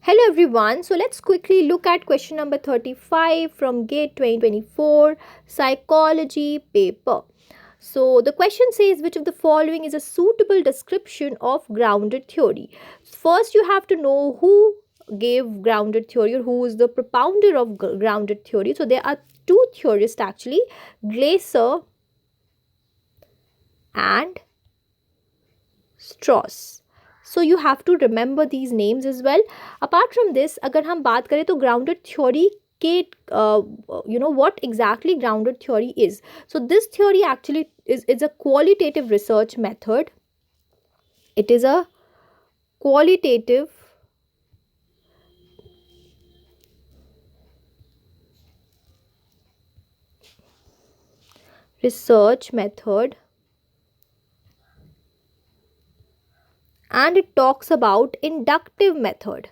Hello everyone. So let's quickly look at question number 35 from GATE 2024 psychology paper. So the question says, which of the following is a suitable description of grounded theory? First you have to know who gave grounded theory or who is the propounder of grounded theory. So there are two theorists actually, Glaser and Strauss. So you have to remember these names as well. Apart from this, अगर हम बात करें तो grounded theory के what exactly grounded theory is. So this theory actually is a qualitative research method. It is a qualitative research method, and it talks about inductive method,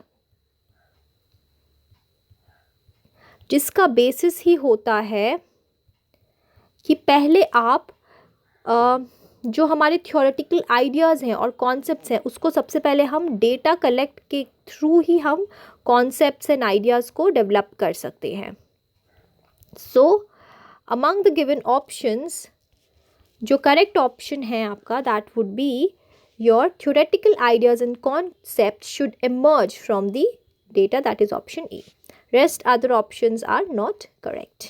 जिसका basis ही होता है कि पहले आप जो हमारे थियोरेटिकल आइडियाज़ हैं और कॉन्सेप्ट्स हैं उसको सबसे पहले हम डेटा कलेक्ट के थ्रू ही हम कॉन्सेप्ट्स एंड आइडियाज़ को डेवलप कर सकते हैं. सो अमंग द गिवन ऑप्शंस जो करेक्ट ऑप्शन है आपका, that would be your theoretical ideas and concept should emerge from the data, that is option A. Rest other options are not correct.